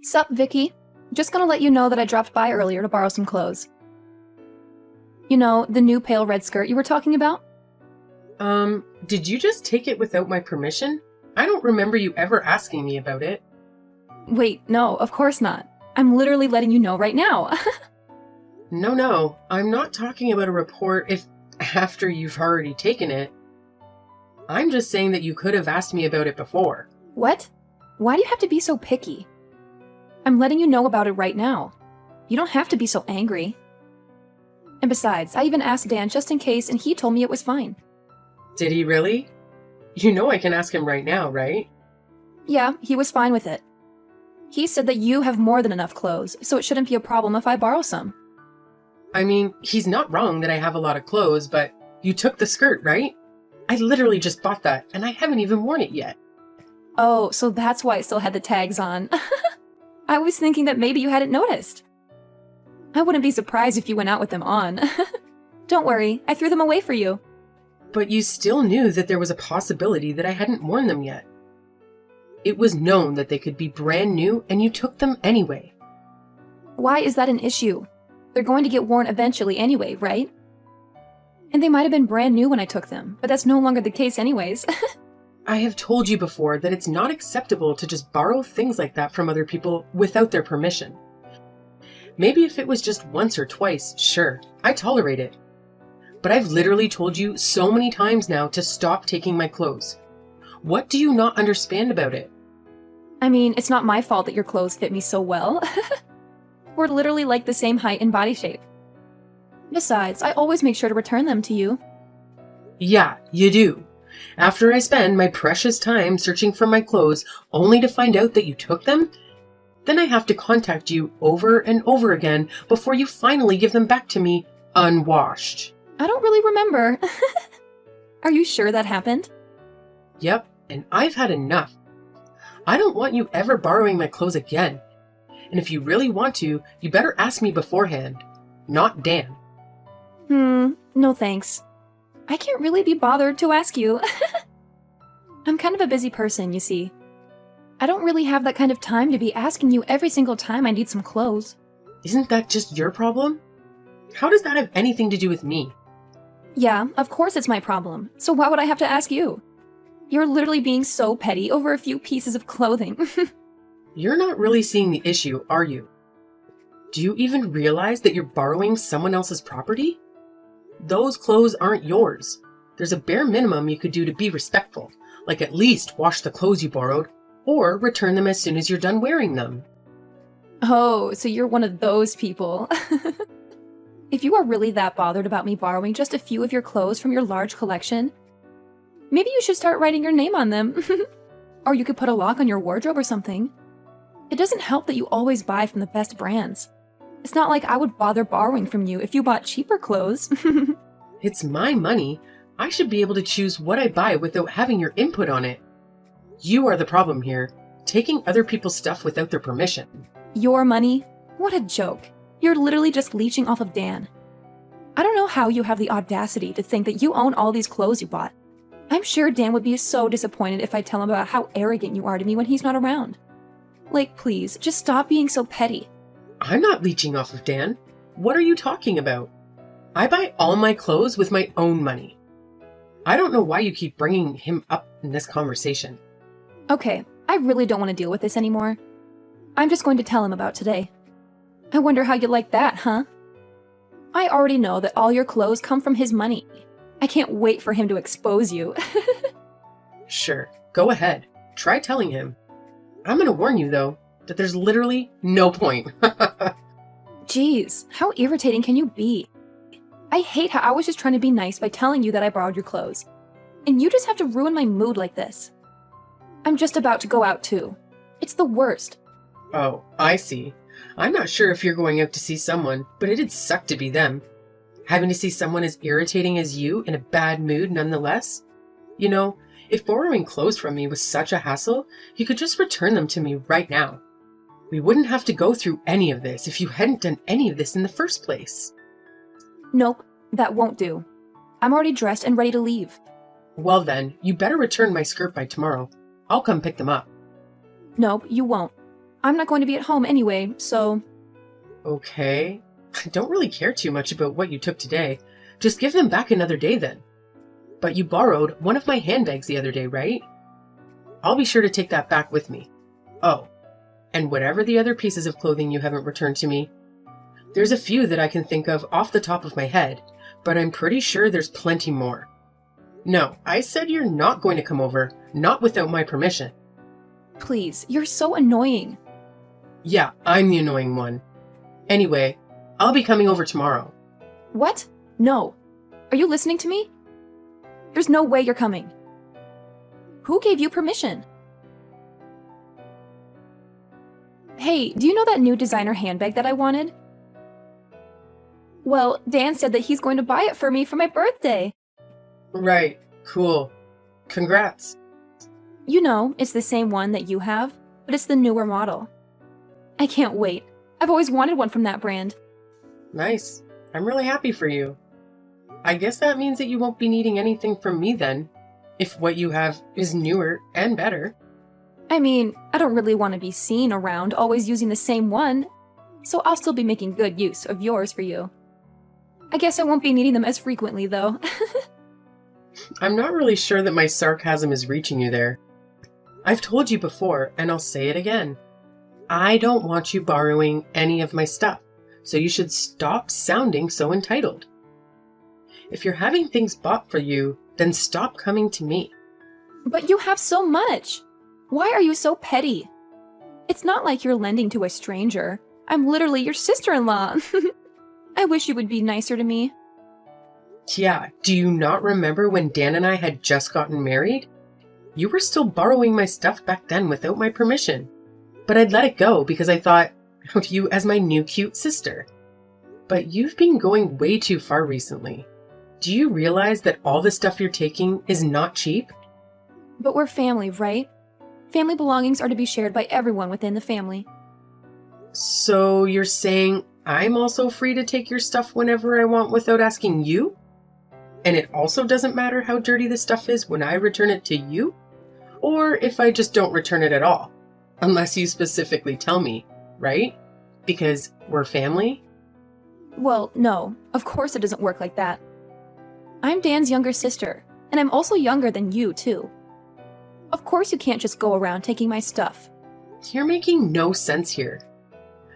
Sup, Vicky? Just gonna let you know that I dropped by earlier to borrow some clothes. You know, the new pale red skirt you were talking about? Did you just take it without my permission? I don't remember you ever asking me about it. Wait, no, of course not. I'm literally letting you know right now. No, I'm not talking about a report if after you've already taken it. I'm just saying that you could have asked me about it before. What? Why do you have to be so picky? I'm letting you know about it right now. You don't have to be so angry. And besides, I even asked Dan just in case and he told me it was fine. Did he really? You know I can ask him right now, right? Yeah, he was fine with it. He said that you have more than enough clothes, so it shouldn't be a problem if I borrow some. I mean, he's not wrong that I have a lot of clothes, but you took the skirt, right? I literally just bought that, and I haven't even worn it yet. Oh, so that's why it still had the tags on. I was thinking that maybe you hadn't noticed. I wouldn't be surprised if you went out with them on. Don't worry, I threw them away for you. But you still knew that there was a possibility that I hadn't worn them yet. It was known that they could be brand new, and you took them anyway. Why is that an issue? They're going to get worn eventually anyway, right? And they might have been brand new when I took them, but that's no longer the case anyways. I have told you before that it's not acceptable to just borrow things like that from other people without their permission. Maybe if it was just once or twice, sure, I tolerate it. But I've literally told you so many times now to stop taking my clothes. What do you not understand about it? I mean, it's not my fault that your clothes fit me so well. We're literally like the same height and body shape. Besides, I always make sure to return them to you. Yeah, you do. After I spend my precious time searching for my clothes only to find out that you took them, then I have to contact you over and over again before you finally give them back to me unwashed. I don't really remember. Are you sure that happened? Yep, and I've had enough. I don't want you ever borrowing my clothes again. And if you really want to, you better ask me beforehand, not Dan. No thanks. I can't really be bothered to ask you. I'm kind of a busy person, you see. I don't really have that kind of time to be asking you every single time I need some clothes. Isn't that just your problem? How does that have anything to do with me? Yeah, of course it's my problem. So why would I have to ask you? You're literally being so petty over a few pieces of clothing. You're not really seeing the issue, are you? Do you even realize that you're borrowing someone else's property? Those clothes aren't yours. There's a bare minimum you could do to be respectful, like at least wash the clothes you borrowed, or return them as soon as you're done wearing them. Oh, so you're one of those people. If you are really that bothered about me borrowing just a few of your clothes from your large collection, maybe you should start writing your name on them. Or you could put a lock on your wardrobe or something. It doesn't help that you always buy from the best brands. It's not like I would bother borrowing from you if you bought cheaper clothes. It's my money. I should be able to choose what I buy without having your input on it. You are the problem here, taking other people's stuff without their permission. Your money? What a joke. You're literally just leeching off of Dan. I don't know how you have the audacity to think that you own all these clothes you bought. I'm sure Dan would be so disappointed if I tell him about how arrogant you are to me when he's not around. Like, please, just stop being so petty. I'm not leeching off of Dan. What are you talking about? I buy all my clothes with my own money. I don't know why you keep bringing him up in this conversation. Okay, I really don't want to deal with this anymore. I'm just going to tell him about today. I wonder how you like that, huh? I already know that all your clothes come from his money. I can't wait for him to expose you. Sure, go ahead. Try telling him. I'm gonna warn you, though, that there's literally no point. Jeez, how irritating can you be? I hate how I was just trying to be nice by telling you that I borrowed your clothes. And you just have to ruin my mood like this. I'm just about to go out too. It's the worst. Oh, I see. I'm not sure if you're going out to see someone, but it'd suck to be them. Having to see someone as irritating as you in a bad mood nonetheless? You know, if borrowing clothes from me was such a hassle, you could just return them to me right now. We wouldn't have to go through any of this if you hadn't done any of this in the first place. Nope, that won't do. I'm already dressed and ready to leave. Well then, you better return my skirt by tomorrow. I'll come pick them up. Nope, you won't. I'm not going to be at home anyway, so... Okay. I don't really care too much about what you took today. Just give them back another day then. But you borrowed one of my handbags the other day, right? I'll be sure to take that back with me. Oh, and whatever the other pieces of clothing you haven't returned to me. There's a few that I can think of off the top of my head, but I'm pretty sure there's plenty more. No, I said you're not going to come over, not without my permission. Please, you're so annoying. Yeah, I'm the annoying one. Anyway, I'll be coming over tomorrow. What? No. Are you listening to me? There's no way you're coming. Who gave you permission? Hey, do you know that new designer handbag that I wanted? Well, Dan said that he's going to buy it for me for my birthday. Right, cool. Congrats. You know, it's the same one that you have, but it's the newer model. I can't wait. I've always wanted one from that brand. Nice. I'm really happy for you. I guess that means that you won't be needing anything from me then, if what you have is newer and better. I mean, I don't really want to be seen around always using the same one, so I'll still be making good use of yours for you. I guess I won't be needing them as frequently, though. I'm not really sure that my sarcasm is reaching you there. I've told you before, and I'll say it again. I don't want you borrowing any of my stuff, so you should stop sounding so entitled. If you're having things bought for you, then stop coming to me. But you have so much! Why are you so petty? It's not like you're lending to a stranger. I'm literally your sister-in-law. I wish you would be nicer to me. Yeah, do you not remember when Dan and I had just gotten married? You were still borrowing my stuff back then without my permission. But I'd let it go because I thought of you as my new cute sister. But you've been going way too far recently. Do you realize that all the stuff you're taking is not cheap? But we're family, right? Family belongings are to be shared by everyone within the family. So you're saying I'm also free to take your stuff whenever I want without asking you? And it also doesn't matter how dirty the stuff is when I return it to you? Or if I just don't return it at all? Unless you specifically tell me, right? Because we're family? Well, no, of course it doesn't work like that. I'm Dan's younger sister, and I'm also younger than you, too. Of course you can't just go around taking my stuff. You're making no sense here.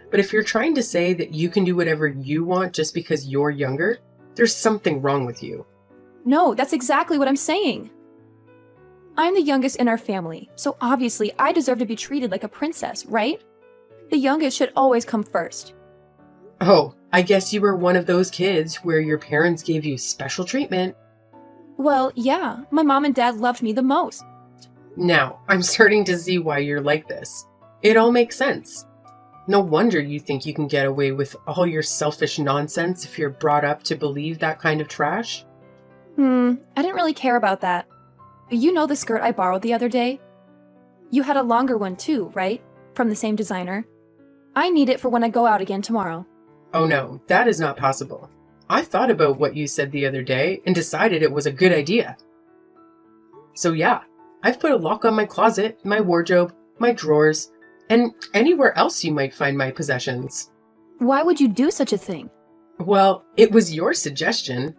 But if you're trying to say that you can do whatever you want just because you're younger, there's something wrong with you. No, that's exactly what I'm saying. I'm the youngest in our family, so obviously I deserve to be treated like a princess, right? The youngest should always come first. Oh, I guess you were one of those kids where your parents gave you special treatment. Well, yeah, my mom and dad loved me the most. Now, I'm starting to see why you're like this. It all makes sense. No wonder you think you can get away with all your selfish nonsense if you're brought up to believe that kind of trash. I didn't really care about that. But you know the skirt I borrowed the other day? You had a longer one too, right? From the same designer. I need it for when I go out again tomorrow. Oh no, that is not possible. I thought about what you said the other day and decided it was a good idea. So yeah, I've put a lock on my closet, my wardrobe, my drawers, and anywhere else you might find my possessions. Why would you do such a thing? Well, it was your suggestion.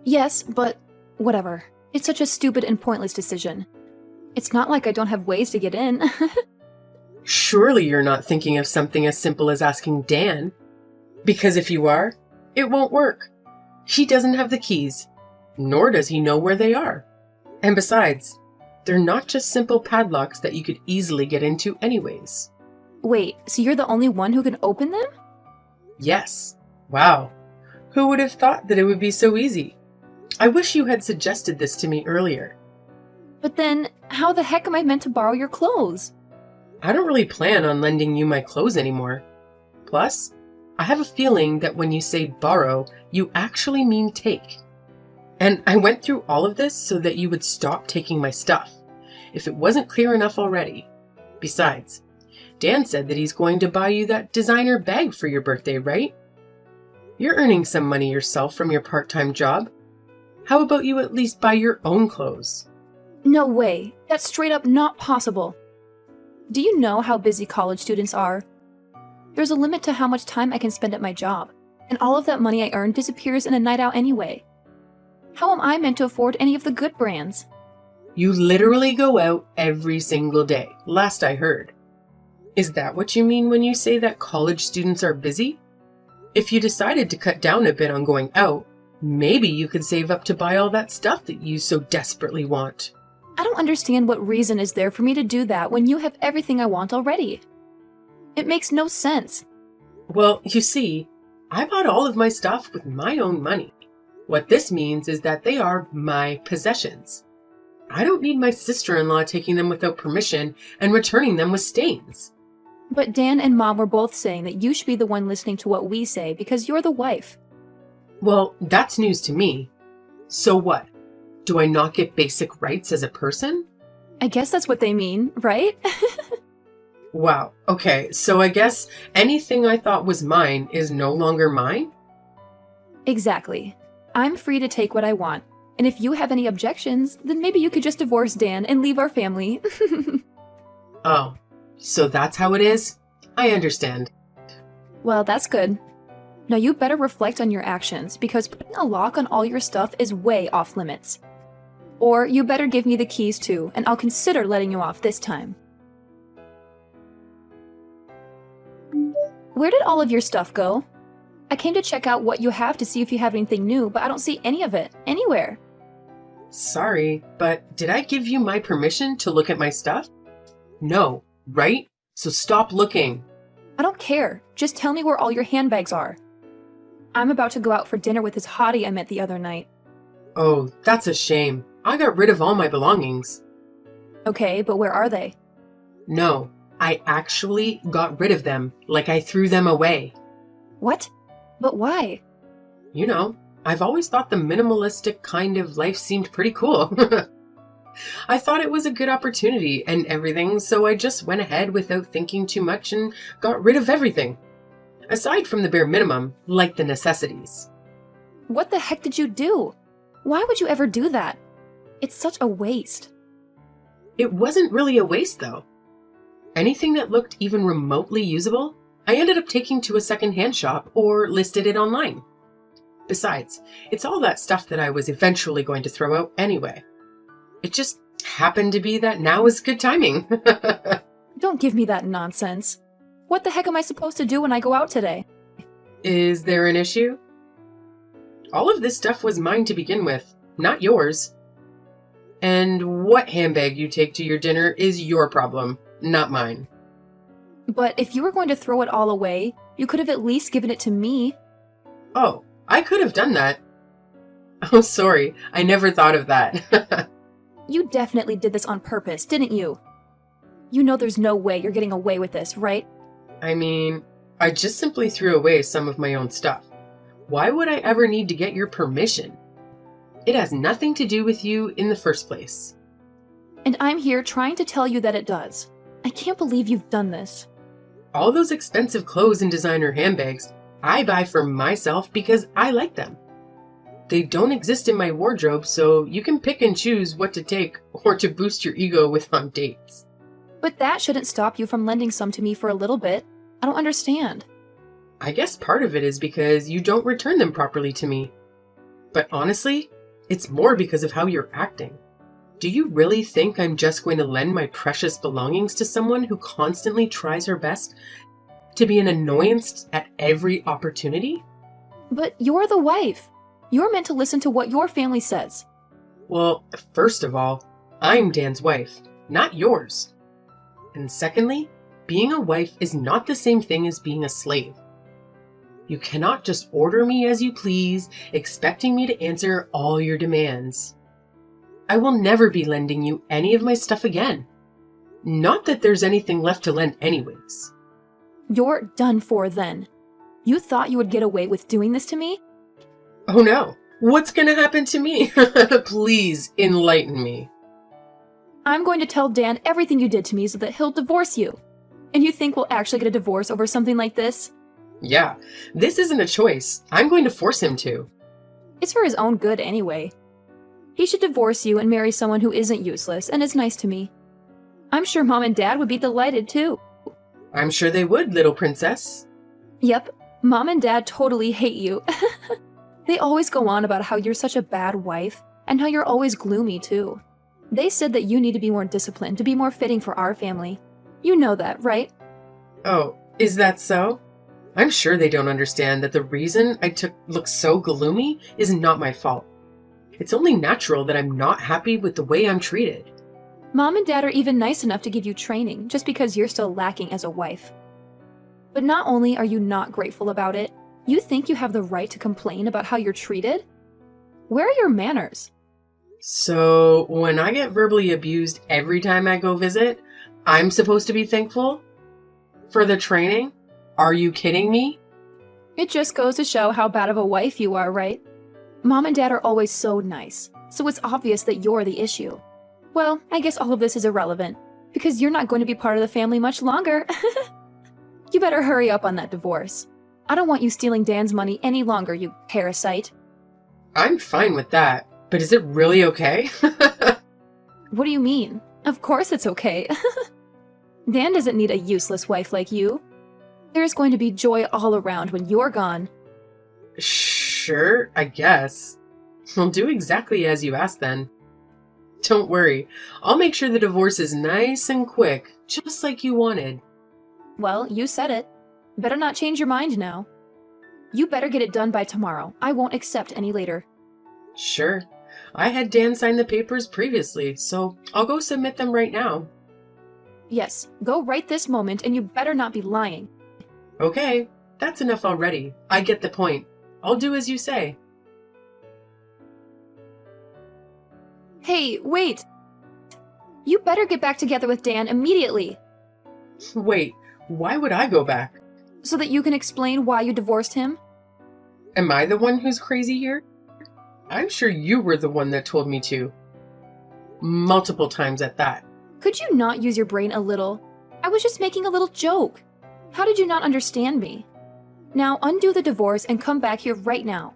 Yes, but whatever. It's such a stupid and pointless decision. It's not like I don't have ways to get in. Surely you're not thinking of something as simple as asking Dan. Because if you are, it won't work. He doesn't have the keys, nor does he know where they are. And besides, they're not just simple padlocks that you could easily get into anyways. Wait, so you're the only one who can open them? Yes. Wow. Who would have thought that it would be so easy? I wish you had suggested this to me earlier. But then, how the heck am I meant to borrow your clothes? I don't really plan on lending you my clothes anymore. Plus, I have a feeling that when you say borrow, you actually mean take. And I went through all of this so that you would stop taking my stuff, if it wasn't clear enough already. Besides, Dan said that he's going to buy you that designer bag for your birthday, right? You're earning some money yourself from your part-time job. How about you at least buy your own clothes? No way. That's straight up not possible. Do you know how busy college students are? There's a limit to how much time I can spend at my job, and all of that money I earn disappears in a night out anyway. How am I meant to afford any of the good brands? You literally go out every single day, last I heard. Is that what you mean when you say that college students are busy? If you decided to cut down a bit on going out, maybe you could save up to buy all that stuff that you so desperately want. I don't understand what reason is there for me to do that when you have everything I want already. It makes no sense. Well, you see, I bought all of my stuff with my own money. What this means is that they are my possessions. I don't need my sister-in-law taking them without permission and returning them with stains. But Dan and Mom were both saying that you should be the one listening to what we say because you're the wife. Well, that's news to me. So what? Do I not get basic rights as a person? I guess that's what they mean, right? Wow. Okay, so I guess anything I thought was mine is no longer mine? Exactly. I'm free to take what I want. And if you have any objections, then maybe you could just divorce Dan and leave our family. Oh, so that's how it is? I understand. Well, that's good. Now you better reflect on your actions because putting a lock on all your stuff is way off limits. Or you better give me the keys too, and I'll consider letting you off this time. Where did all of your stuff go? I came to check out what you have to see if you have anything new, but I don't see any of it, anywhere. Sorry, but did I give you my permission to look at my stuff? No, right? So stop looking. I don't care. Just tell me where all your handbags are. I'm about to go out for dinner with this hottie I met the other night. Oh, that's a shame. I got rid of all my belongings. Okay, but where are they? No, I actually got rid of them, like I threw them away. What? But why? You know, I've always thought the minimalistic kind of life seemed pretty cool. I thought it was a good opportunity and everything, so I just went ahead without thinking too much and got rid of everything. Aside from the bare minimum, like the necessities. What the heck did you do? Why would you ever do that? It's such a waste. It wasn't really a waste, though. Anything that looked even remotely usable, I ended up taking to a secondhand shop or listed it online. Besides, it's all that stuff that I was eventually going to throw out anyway. It just happened to be that now is good timing. Don't give me that nonsense. What the heck am I supposed to do when I go out today? Is there an issue? All of this stuff was mine to begin with, not yours. And what handbag you take to your dinner is your problem, not mine. But if you were going to throw it all away, you could have at least given it to me. Oh, I could have done that. Oh, sorry, I never thought of that. You definitely did this on purpose, didn't you? You know there's no way you're getting away with this, right? I mean, I just simply threw away some of my own stuff. Why would I ever need to get your permission? It has nothing to do with you in the first place. And I'm here trying to tell you that it does. I can't believe you've done this. All those expensive clothes and designer handbags, I buy for myself because I like them. They don't exist in my wardrobe, so you can pick and choose what to take or to boost your ego with on dates. But that shouldn't stop you from lending some to me for a little bit. I don't understand. I guess part of it is because you don't return them properly to me. But honestly, it's more because of how you're acting. Do you really think I'm just going to lend my precious belongings to someone who constantly tries her best to be an annoyance at every opportunity? But you're the wife. You're meant to listen to what your family says. Well, first of all, I'm Dan's wife, not yours. And secondly, being a wife is not the same thing as being a slave. You cannot just order me as you please, expecting me to answer all your demands. I will never be lending you any of my stuff again. Not that there's anything left to lend anyways. You're done for then. You thought you would get away with doing this to me? Oh no, what's gonna happen to me? Please enlighten me. I'm going to tell Dan everything you did to me so that he'll divorce you. And you think we'll actually get a divorce over something like this? Yeah, this isn't a choice. I'm going to force him to. It's for his own good anyway. He should divorce you and marry someone who isn't useless and is nice to me. I'm sure Mom and Dad would be delighted too. I'm sure they would, little princess. Yep, Mom and Dad totally hate you. They always go on about how you're such a bad wife and how you're always gloomy too. They said that you need to be more disciplined to be more fitting for our family. You know that, right? Oh, is that so? I'm sure they don't understand that the reason I look so gloomy is not my fault. It's only natural that I'm not happy with the way I'm treated. Mom and Dad are even nice enough to give you training just because you're still lacking as a wife. But not only are you not grateful about it, you think you have the right to complain about how you're treated? Where are your manners? So, when I get verbally abused every time I go visit, I'm supposed to be thankful? For the training? Are you kidding me? It just goes to show how bad of a wife you are, right? Mom and Dad are always so nice, so it's obvious that you're the issue. Well, I guess all of this is irrelevant, because you're not going to be part of the family much longer. You better hurry up on that divorce. I don't want you stealing Dan's money any longer, you parasite. I'm fine with that, but is it really okay? What do you mean? Of course it's okay. Dan doesn't need a useless wife like you. There's going to be joy all around when you're gone. Sure, I guess. I'll do exactly as you asked then. Don't worry, I'll make sure the divorce is nice and quick, just like you wanted. Well, you said it. Better not change your mind now. You better get it done by tomorrow. I won't accept any later. Sure. I had Dan sign the papers previously, so I'll go submit them right now. Yes, go right this moment, and you better not be lying. Okay, that's enough already. I get the point. I'll do as you say. Hey, wait! You better get back together with Dan immediately, Wait, why would I go back? so that you can explain why you divorced him. Am I the one who's crazy here? I'm sure you were the one that told me to. Multiple times at that. Could you not use your brain a little? I was just making a little joke. How did you not understand me? Now undo the divorce and come back here right now.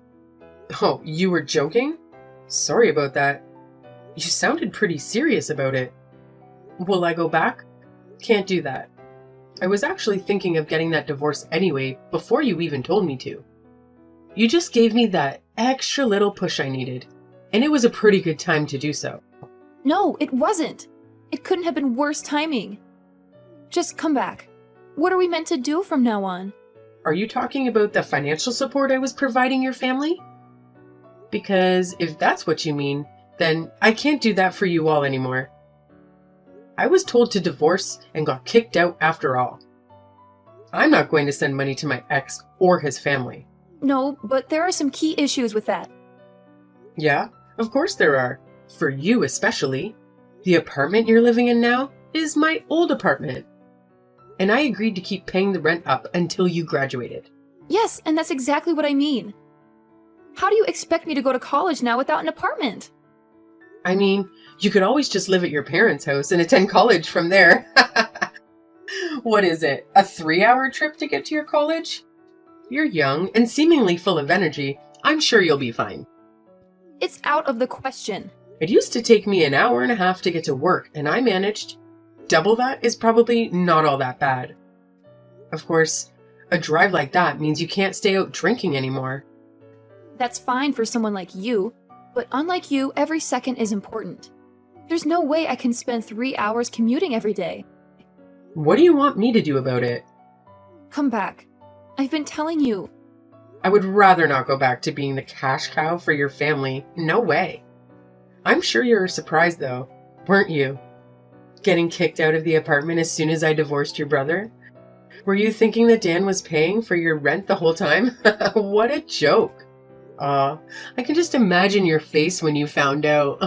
Oh, you were joking? Sorry about that. You sounded pretty serious about it. Will I go back? Can't do that. I was actually thinking of getting that divorce anyway, before you even told me to. You just gave me that extra little push I needed, and it was a pretty good time to do so. No, it wasn't. It couldn't have been worse timing. Just come back. What are we meant to do from now on? Are you talking about the financial support I was providing your family? Because if that's what you mean, then I can't do that for you all anymore. I was told to divorce and got kicked out after all. I'm not going to send money to my ex or his family. No, but there are some key issues with that. Yeah, of course there are. For you especially. The apartment you're living in now is my old apartment. And I agreed to keep paying the rent up until you graduated. Yes, and that's exactly what I mean. How do you expect me to go to college now without an apartment? I mean, you could always just live at your parents' house and attend college from there. What is it, a 3-hour trip to get to your college? You're young and seemingly full of energy. I'm sure you'll be fine. It's out of the question. It used to take me an hour and a half to get to work, and I managed. Double that is probably not all that bad. Of course, a drive like that means you can't stay out drinking anymore. That's fine for someone like you, but unlike you, every second is important. There's no way I can spend 3 hours commuting every day. What do you want me to do about it? Come back. I've been telling you. I would rather not go back to being the cash cow for your family. No way. I'm sure you were surprised though, weren't you? Getting kicked out of the apartment as soon as I divorced your brother? Were you thinking that Dan was paying for your rent the whole time? What a joke. I can just imagine your face when you found out.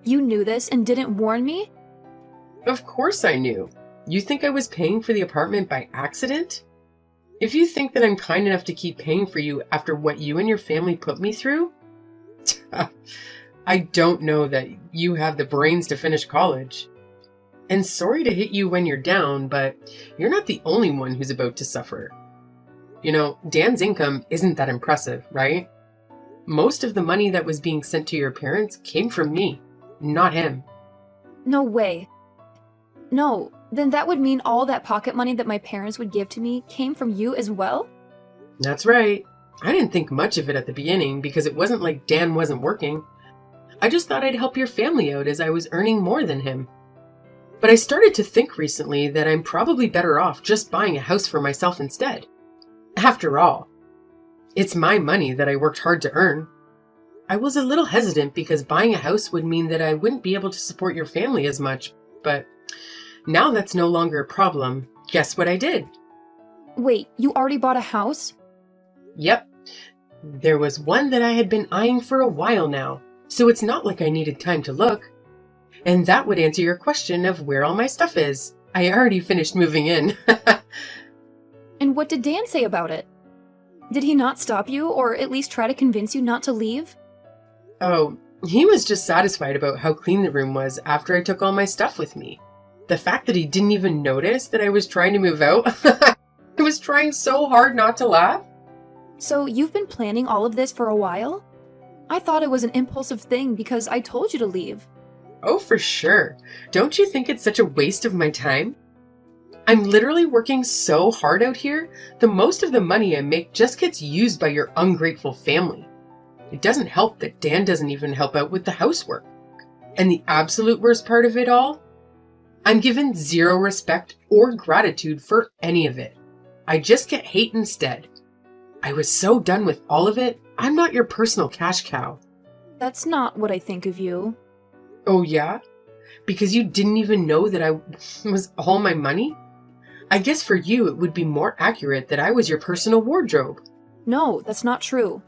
You knew this and didn't warn me? Of course I knew. You think I was paying for the apartment by accident? If you think that I'm kind enough to keep paying for you after what you and your family put me through, I don't know that you have the brains to finish college. And sorry to hit you when you're down, but you're not the only one who's about to suffer. You know, Dan's income isn't that impressive, right? Most of the money that was being sent to your parents came from me, not him. No way. No, then that would mean all that pocket money that my parents would give to me came from you as well? That's right. I didn't think much of it at the beginning because it wasn't like Dan wasn't working. I just thought I'd help your family out as I was earning more than him. But I started to think recently that I'm probably better off just buying a house for myself instead. After all, it's my money that I worked hard to earn. I was a little hesitant because buying a house would mean that I wouldn't be able to support your family as much, but now that's no longer a problem. Guess what I did? Wait, you already bought a house? Yep. There was one that I had been eyeing for a while now, so it's not like I needed time to look. And that would answer your question of where all my stuff is. I already finished moving in. And what did Dan say about it? Did he not stop you, or at least try to convince you not to leave? Oh, he was just satisfied about how clean the room was after I took all my stuff with me. The fact that he didn't even notice that I was trying to move out, I was trying so hard not to laugh. So you've been planning all of this for a while? I thought it was an impulsive thing because I told you to leave. Oh, for sure. Don't you think it's such a waste of my time? I'm literally working so hard out here, the most of the money I make just gets used by your ungrateful family. It doesn't help that Dan doesn't even help out with the housework. And the absolute worst part of it all? I'm given zero respect or gratitude for any of it. I just get hate instead. I was so done with all of it, I'm not your personal cash cow. That's not what I think of you. Oh yeah? Because you didn't even know that I was all my money? I guess for you it would be more accurate that I was your personal wardrobe. No, that's not true.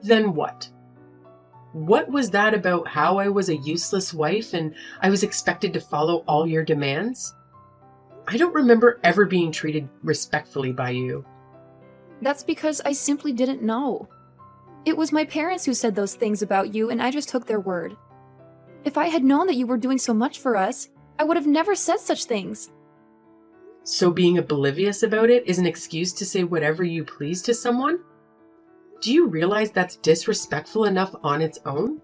Then what? What was that about how I was a useless wife and I was expected to follow all your demands? I don't remember ever being treated respectfully by you. That's because I simply didn't know. It was my parents who said those things about you, and I just took their word. If I had known that you were doing so much for us, I would have never said such things. So being oblivious about it is an excuse to say whatever you please to someone? Do you realize that's disrespectful enough on its own?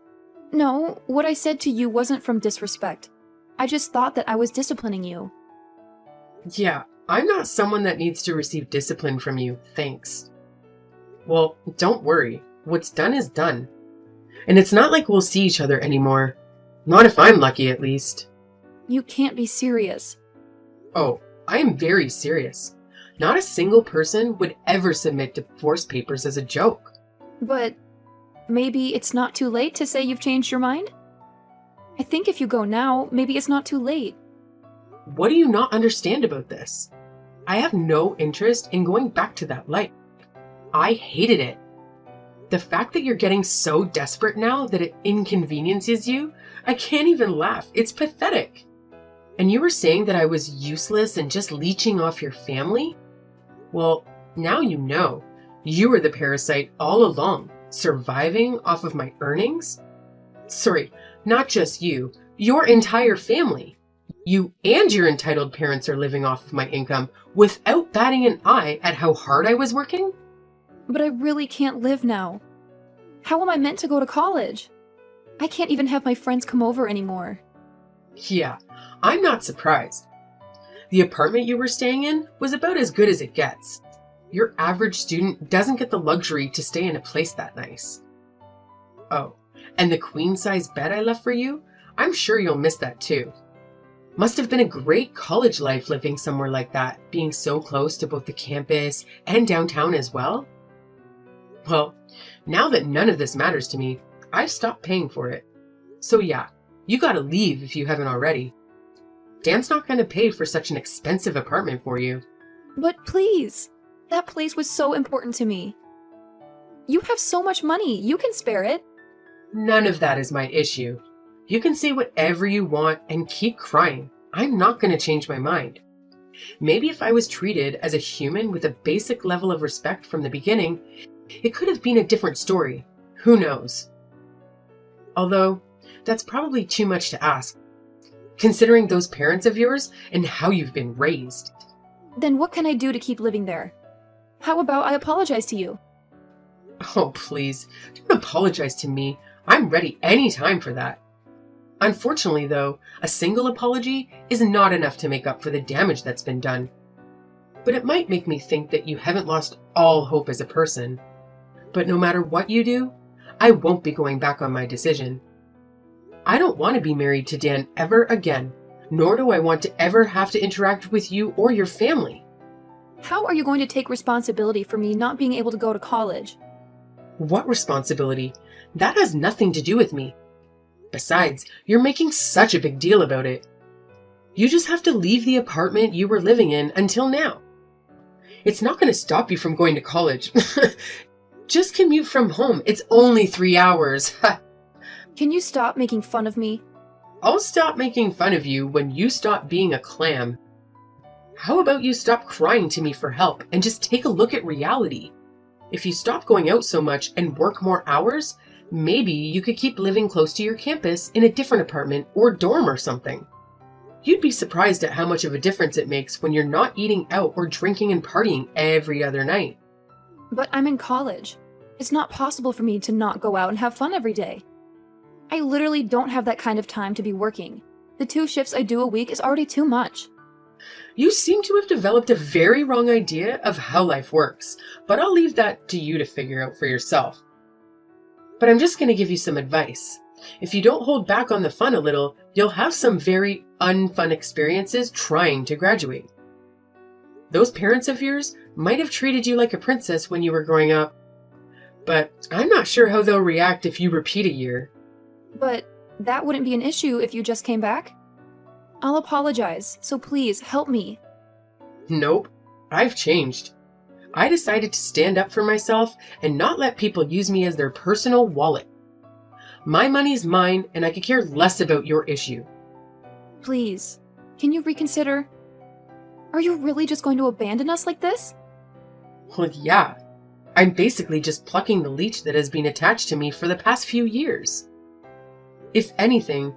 No, what I said to you wasn't from disrespect. I just thought that I was disciplining you. Yeah, I'm not someone that needs to receive discipline from you, thanks. Well, don't worry. What's done is done. And it's not like we'll see each other anymore. Not if I'm lucky, at least. You can't be serious. Oh, I am very serious. Not a single person would ever submit divorce papers as a joke. But maybe it's not too late to say you've changed your mind? I think if you go now, maybe it's not too late. What do you not understand about this? I have no interest in going back to that life. I hated it. The fact that you're getting so desperate now that it inconveniences you, I can't even laugh. It's pathetic. And you were saying that I was useless and just leeching off your family? Well, now you know. You were the parasite all along, surviving off of my earnings? Sorry, not just you, your entire family. You and your entitled parents are living off of my income without batting an eye at how hard I was working? But I really can't live now. How am I meant to go to college? I can't even have my friends come over anymore. Yeah, I'm not surprised. The apartment you were staying in was about as good as it gets. Your average student doesn't get the luxury to stay in a place that nice. Oh, and the queen-size bed I left for you? I'm sure you'll miss that too. Must have been a great college life living somewhere like that, being so close to both the campus and downtown as well. Well, now that none of this matters to me, I've stopped paying for it. So yeah, you gotta leave if you haven't already. Dan's not gonna pay for such an expensive apartment for you. But please, that place was so important to me. You have so much money, you can spare it. None of that is my issue. You can say whatever you want and keep crying. I'm not gonna change my mind. Maybe if I was treated as a human with a basic level of respect from the beginning, it could have been a different story. Who knows? Although, that's probably too much to ask, considering those parents of yours and how you've been raised. Then what can I do to keep living there? How about I apologize to you? Oh, please, don't apologize to me. I'm ready anytime for that. Unfortunately, though, a single apology is not enough to make up for the damage that's been done. But it might make me think that you haven't lost all hope as a person. But no matter what you do, I won't be going back on my decision. I don't want to be married to Dan ever again, nor do I want to ever have to interact with you or your family. How are you going to take responsibility for me not being able to go to college? What responsibility? That has nothing to do with me. Besides, you're making such a big deal about it. You just have to leave the apartment you were living in until now. It's not going to stop you from going to college. Just commute from home. It's only 3 hours. Can you stop making fun of me? I'll stop making fun of you when you stop being a clam. How about you stop crying to me for help and just take a look at reality? If you stop going out so much and work more hours, maybe you could keep living close to your campus in a different apartment or dorm or something. You'd be surprised at how much of a difference it makes when you're not eating out or drinking and partying every other night. But I'm in college. It's not possible for me to not go out and have fun every day. I literally don't have that kind of time to be working. The 2 shifts I do a week is already too much. You seem to have developed a very wrong idea of how life works, but I'll leave that to you to figure out for yourself. But I'm just going to give you some advice. If you don't hold back on the fun a little, you'll have some very unfun experiences trying to graduate. Those parents of yours might have treated you like a princess when you were growing up, but I'm not sure how they'll react if you repeat a year. But that wouldn't be an issue if you just came back. I'll apologize, so please help me. Nope, I've changed. I decided to stand up for myself and not let people use me as their personal wallet. My money's mine, and I could care less about your issue. Please, can you reconsider? Are you really just going to abandon us like this? Well, yeah. I'm basically just plucking the leech that has been attached to me for the past few years. If anything,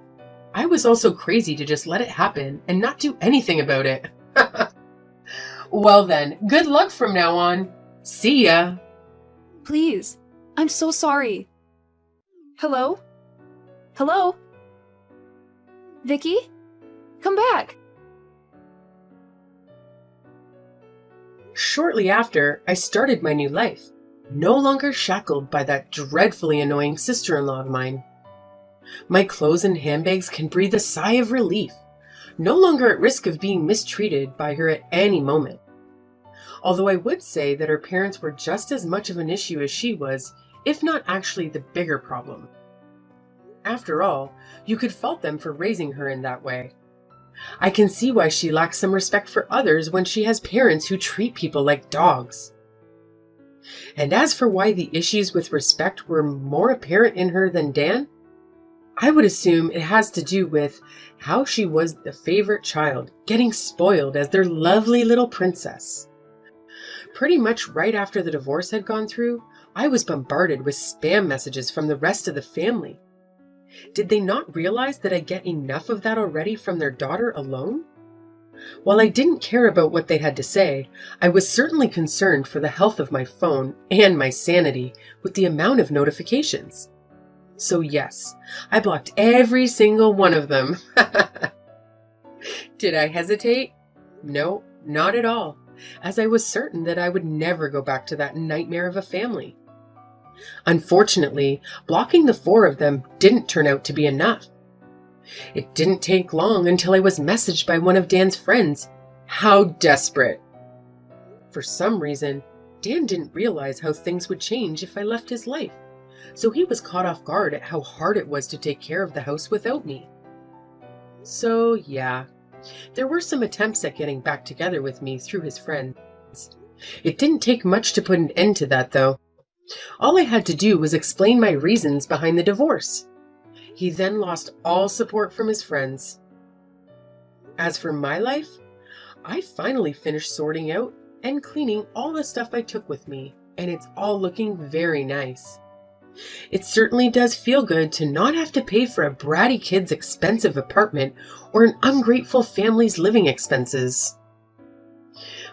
I was also crazy to just let it happen and not do anything about it. Well then, good luck from now on. See ya. Please, I'm so sorry. Hello? Hello? Vicky? Come back! Shortly after, I started my new life, no longer shackled by that dreadfully annoying sister-in-law of mine. My clothes and handbags can breathe a sigh of relief, no longer at risk of being mistreated by her at any moment. Although I would say that her parents were just as much of an issue as she was, if not actually the bigger problem. After all, you could fault them for raising her in that way. I can see why she lacks some respect for others when she has parents who treat people like dogs. And as for why the issues with respect were more apparent in her than Dan, I would assume it has to do with how she was the favorite child, getting spoiled as their lovely little princess. Pretty much right after the divorce had gone through, I was bombarded with spam messages from the rest of the family. Did they not realize that I get enough of that already from their daughter alone? While I didn't care about what they had to say, I was certainly concerned for the health of my phone and my sanity with the amount of notifications. So yes, I blocked every single one of them. Did I hesitate? No, not at all, as I was certain that I would never go back to that nightmare of a family. Unfortunately, blocking the 4 of them didn't turn out to be enough. It didn't take long until I was messaged by one of Dan's friends. How desperate! For some reason, Dan didn't realize how things would change if I left his life, so he was caught off guard at how hard it was to take care of the house without me. So yeah, there were some attempts at getting back together with me through his friends. It didn't take much to put an end to that, though. All I had to do was explain my reasons behind the divorce. He then lost all support from his friends. As for my life, I finally finished sorting out and cleaning all the stuff I took with me, and it's all looking very nice. It certainly does feel good to not have to pay for a bratty kid's expensive apartment or an ungrateful family's living expenses.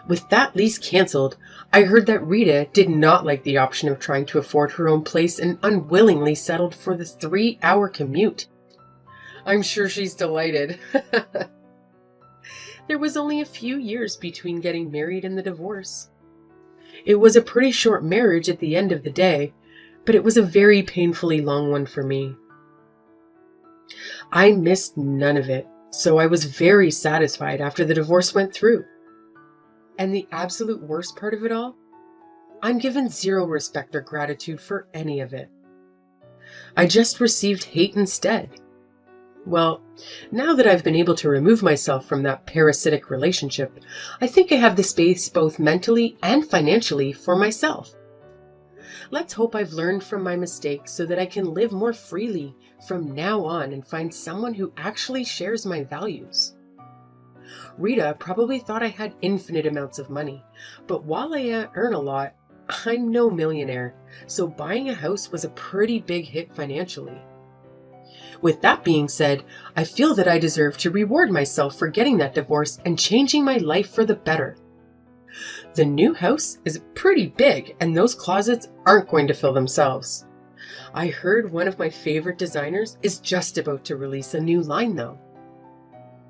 With that lease canceled, I heard that Rita did not like the option of trying to afford her own place and unwillingly settled for the 3-hour commute. I'm sure she's delighted. There was only a few years between getting married and the divorce. It was a pretty short marriage at the end of the day, but it was a very painfully long one for me. I missed none of it, so I was very satisfied after the divorce went through. And the absolute worst part of it all? I'm given zero respect or gratitude for any of it. I just received hate instead. Well, now that I've been able to remove myself from that parasitic relationship, I think I have the space both mentally and financially for myself. Let's hope I've learned from my mistakes so that I can live more freely from now on and find someone who actually shares my values. Rita probably thought I had infinite amounts of money, but while I earn a lot, I'm no millionaire, so buying a house was a pretty big hit financially. With that being said, I feel that I deserve to reward myself for getting that divorce and changing my life for the better. The new house is pretty big, and those closets aren't going to fill themselves. I heard one of my favorite designers is just about to release a new line though.